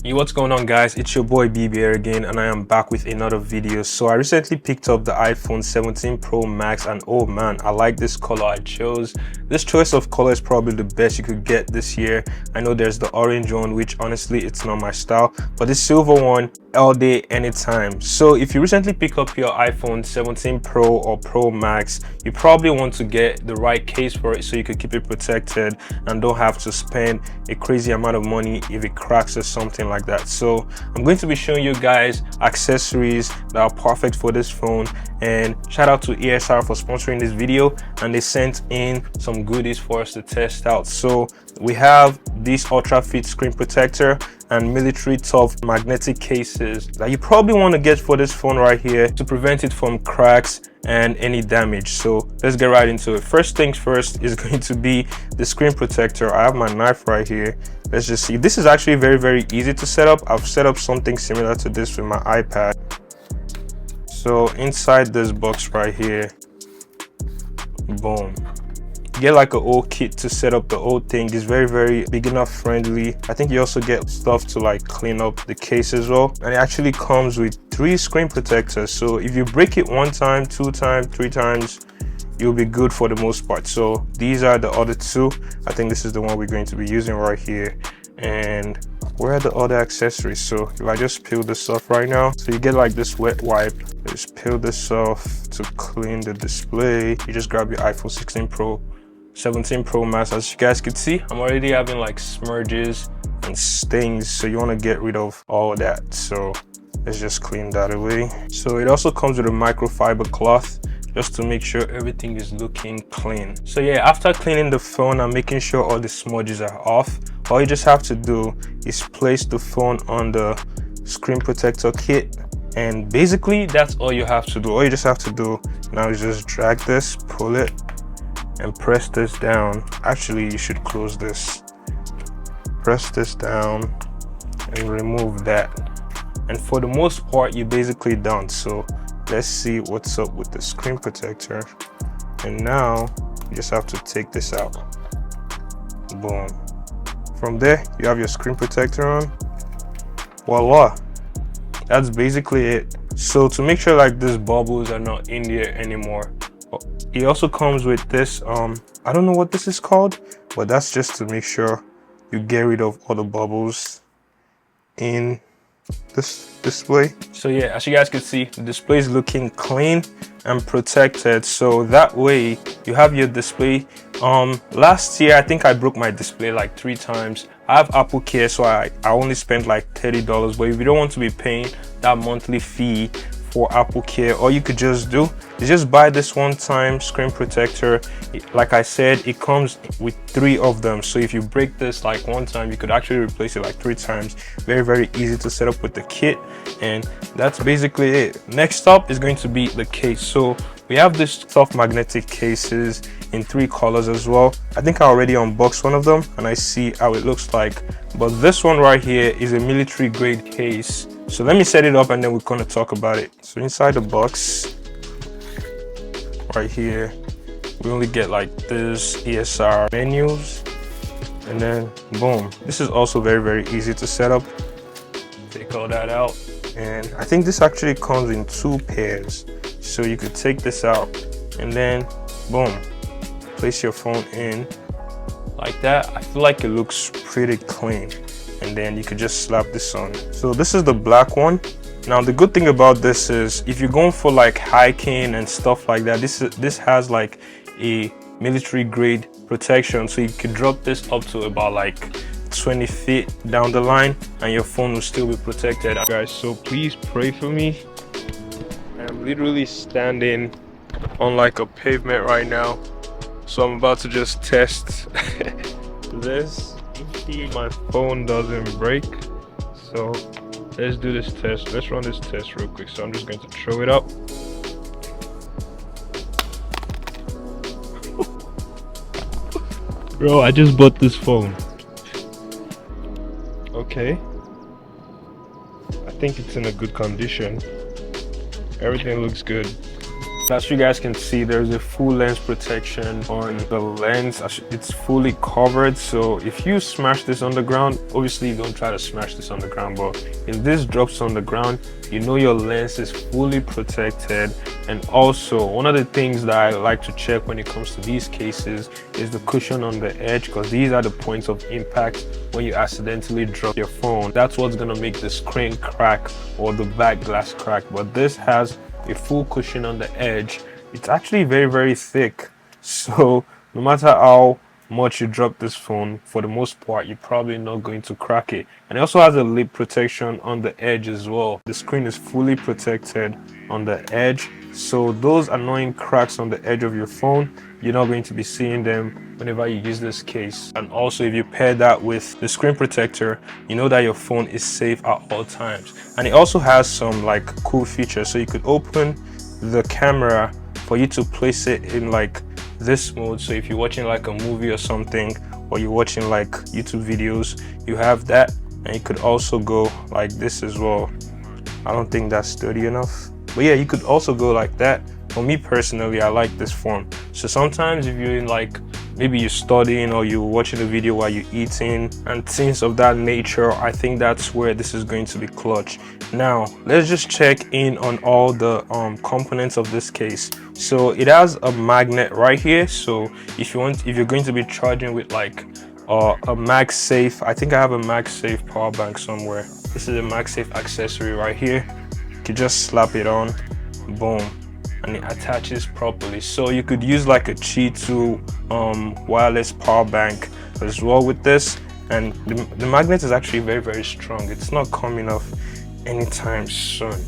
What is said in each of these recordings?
Yo, what's going on, guys? It's your boy BB here again, and I am back with another video. So I recently picked up the iPhone 17 Pro Max, and oh man, I like this color I chose. This choice of color is probably the best you could get this year. I know there's the orange one, which honestly it's not my style, but the silver one, all day, anytime. So if you recently pick up your iPhone 17 Pro or Pro Max, you probably want to get the right case for it so you could keep it protected and don't have to spend a crazy amount of money if it cracks or something like that. So I'm going to be showing you guys accessories that are perfect for this phone, and shout out to ESR for sponsoring this video, and they sent in some goodies for us to test out. So we have this ultra fit screen protector and military tough magnetic cases that you probably want to get for this phone right here to prevent it from cracks and any damage. So let's get right into it. First things first is going to be the screen protector. I have my knife right here. Let's just see. This is actually very easy to set up. I've set up something similar to this with my iPad. So inside this box right here, boom, get like an old kit to set up the old thing. It's very beginner friendly. I think you also get stuff to like clean up the case as well, and it actually comes with 3 screen protectors. So if you break it 1 time, 2 times, 3 times, you'll be good for the most part. So these are the other 2. I think this is the one we're going to be using right here. And where are the other accessories? So if I just peel this off right now, so you get like this wet wipe. Just peel this off to clean the display. You just grab your iPhone 16 Pro, 17 Pro Max. As you guys can see, I'm already having like smudges and stains, so you want to get rid of all that. So let's just clean that away. So it also comes with a microfiber cloth just to make sure everything is looking clean. So yeah, after cleaning the phone and making sure all the smudges are off, all you just have to do is place the phone on the screen protector kit, and basically that's all you have to do. All you just have to do now is just drag this, pull it, and press this down. Actually, you should close this. Press this down and remove that. And for the most part, you're basically done. So let's see what's up with the screen protector. And now you just have to take this out. Boom. From there, you have your screen protector on. Voila. That's basically it. So to make sure like these bubbles are not in there anymore, it also comes with this, I don't know what this is called, but that's just to make sure you get rid of all the bubbles in this display. So yeah, as you guys can see, the display is looking clean and protected, so that way you have your display. Last year I think I broke my display like 3 times. I have Apple Care, so I only spent like $30, but if you don't want to be paying that monthly fee for Apple Care, all you could just do is just buy this one-time screen protector. Like I said, it comes with 3 of them, so if you break this like 1 time, you could actually replace it like 3 times. Very easy to set up with the kit, and that's basically it. Next up is going to be the case. So we have this soft magnetic cases in 3 colors as well. I think I already unboxed one of them and I see how it looks like, but this one right here is a military grade case. So let me set it up and then we're going to talk about it. So inside the box right here, we only get like this ESR menus, and then boom. This is also very easy to set up. Take all that out, and I think this actually comes in 2 pairs. So you could take this out and then boom, place your phone in like that. I feel like it looks pretty clean, and then you could just slap this on. So this is the black one. Now the good thing about this is if you're going for like hiking and stuff like that, this has like a military grade protection, so you could drop this up to about like 20 feet down the line and your phone will still be protected, guys. So please pray for me. I'm literally standing on like a pavement right now, so I'm about to just test this. Hopefully my phone doesn't break. So let's do this test. Let's run this test real quick. So I'm just going to throw it up. Bro, I just bought this phone. Okay, I think it's in a good condition. Everything looks good. As you guys can see, there's a full lens protection on the lens. It's fully covered, so if you smash this on the ground, obviously don't try to smash this on the ground, but if this drops on the ground, you know your lens is fully protected. And also, one of the things that I like to check when it comes to these cases is the cushion on the edge, because these are the points of impact when you accidentally drop your phone. That's what's gonna make the screen crack or the back glass crack. But this has a full cushion on the edge. It's actually very thick, so no matter how much you drop this phone, for the most part you're probably not going to crack it. And it also has a lip protection on the edge as well. The screen is fully protected on the edge, so those annoying cracks on the edge of your phone, you're not going to be seeing them whenever you use this case. And also, if you pair that with the screen protector, you know that your phone is safe at all times. And it also has some like cool features, so you could open the camera for you to place it in like this mode. So if you're watching like a movie or something, or you're watching like YouTube videos, you have that. And you could also go like this as well. I don't think that's sturdy enough, but yeah, you could also go like that. For me personally, I like this form. So sometimes if you're in like, maybe you're studying or you're watching a video while you're eating and things of that nature, I think that's where this is going to be clutch. Now let's just check in on all the components of this case. So it has a magnet right here, so if you're going to be charging with like a MagSafe, I think I have a MagSafe power bank somewhere. This is a MagSafe accessory right here. You can just slap it on, boom, and it attaches properly. So you could use like a Qi 2 wireless power bank as well with this. And the magnet is actually very strong. It's not coming off anytime soon.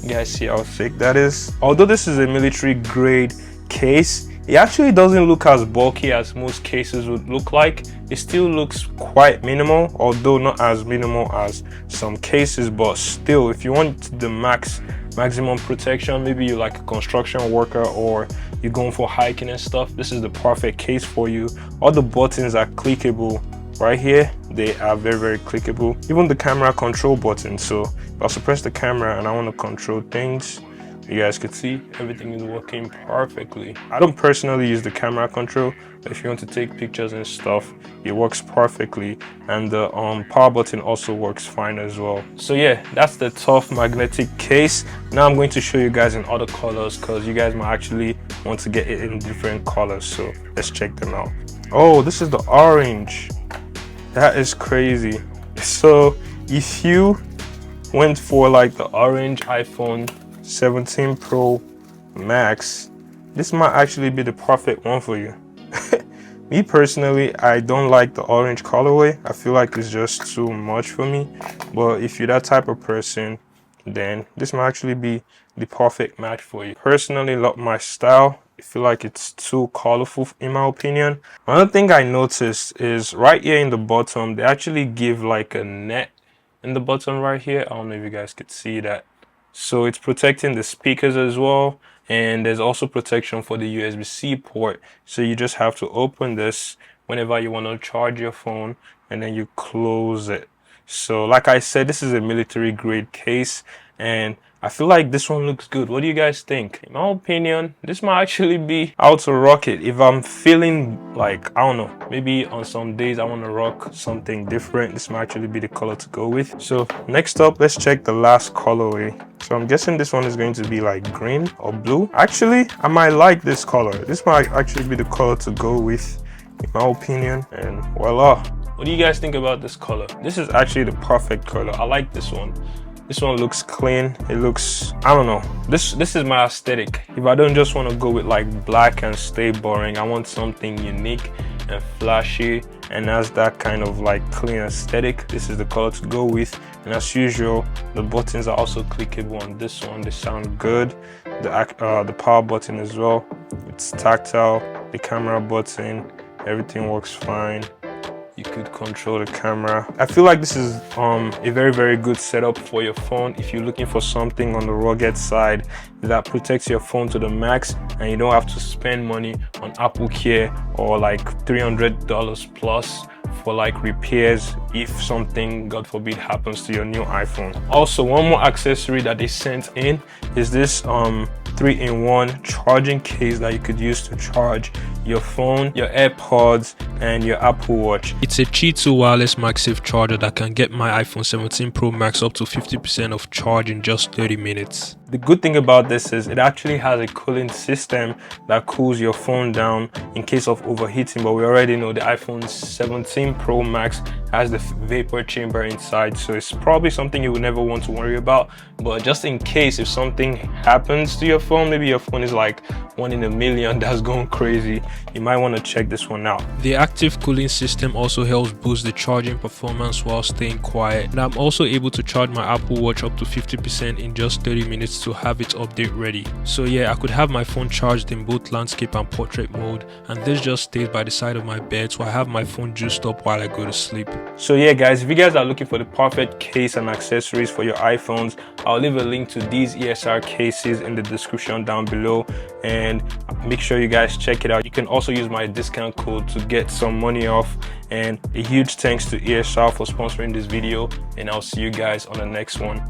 You guys see how thick that is? Although this is a military grade case, it actually doesn't look as bulky as most cases would look like. It still looks quite minimal, although not as minimal as some cases, but still, if you want the maximum protection, maybe you're like a construction worker or you're going for hiking and stuff, this is the perfect case for you. All the buttons are clickable right here. They are very clickable. Even the camera control button. So if I suppress the camera and I want to control things, you guys could see everything is working perfectly. I don't personally use the camera control, but if you want to take pictures and stuff, it works perfectly. And the power button also works fine as well. So yeah, that's the tough magnetic case. Now I'm going to show you guys in other colors, because you guys might actually want to get it in different colors. So let's check them out. Oh, this is the orange. That is crazy. So if you went for like the orange iPhone 17 Pro Max, this might actually be the perfect one for you. Me personally, I don't like the orange colorway. I feel like it's just too much for me. But if you're that type of person, then this might actually be the perfect match for you. Personally, love my style. I feel like it's too colorful in my opinion. Another thing I noticed is right here in the bottom, they actually give like a net in the bottom right here. I don't know if you guys could see that. So it's protecting the speakers as well, and there's also protection for the USB-C port. So you just have to open this whenever you want to charge your phone, and then you close it. So like I said, this is a military grade case, and I feel like this one looks good. What do you guys think? In my opinion, this might actually be how to rock it. If I'm feeling like, I don't know, maybe on some days I want to rock something different, this might actually be the color to go with. So next up, let's check the last colorway. So I'm guessing this one is going to be like green or blue. Actually, I might like this color. This might actually be the color to go with, in my opinion. And voila. What do you guys think about this color? This is actually the perfect color. I like this one. This one looks clean. It looks, I don't know. This is my aesthetic. If I don't just want to go with like black and stay boring, I want something unique and flashy and has that kind of like clean aesthetic. This is the color to go with. And as usual, the buttons are also clickable on this one. They sound good. The power button as well. It's tactile. The camera button, everything works fine. You could control the camera. I feel like this is a very good setup for your phone if you're looking for something on the rugged side that protects your phone to the max, and you don't have to spend money on Apple Care or like $300 plus for like repairs if something, God forbid, happens to your new iPhone. Also, one more accessory that they sent in is this 3-in-1 charging case that you could use to charge your phone, your AirPods, and your Apple Watch. It's a Qi2 wireless MagSafe charger that can get my iPhone 17 Pro Max up to 50% of charge in just 30 minutes. The good thing about this is it actually has a cooling system that cools your phone down in case of overheating, but we already know the iPhone 17 Pro Max has the vapor chamber inside, so it's probably something you would never want to worry about. But just in case if something happens to your phone, maybe your phone is like 1 in a million that's going crazy, you might want to check this one out. The active cooling system also helps boost the charging performance while staying quiet, and I'm also able to charge my Apple Watch up to 50% in just 30 minutes to have its update ready. So yeah, I could have my phone charged in both landscape and portrait mode, and this just stays by the side of my bed, so I have my phone juiced up while I go to sleep. So yeah guys, if you guys are looking for the perfect case and accessories for your iPhones, I'll leave a link to these ESR cases in the description down below, and make sure you guys check it out. You can also use my discount code to get some money off, and a huge thanks to ESR for sponsoring this video, and I'll see you guys on the next one.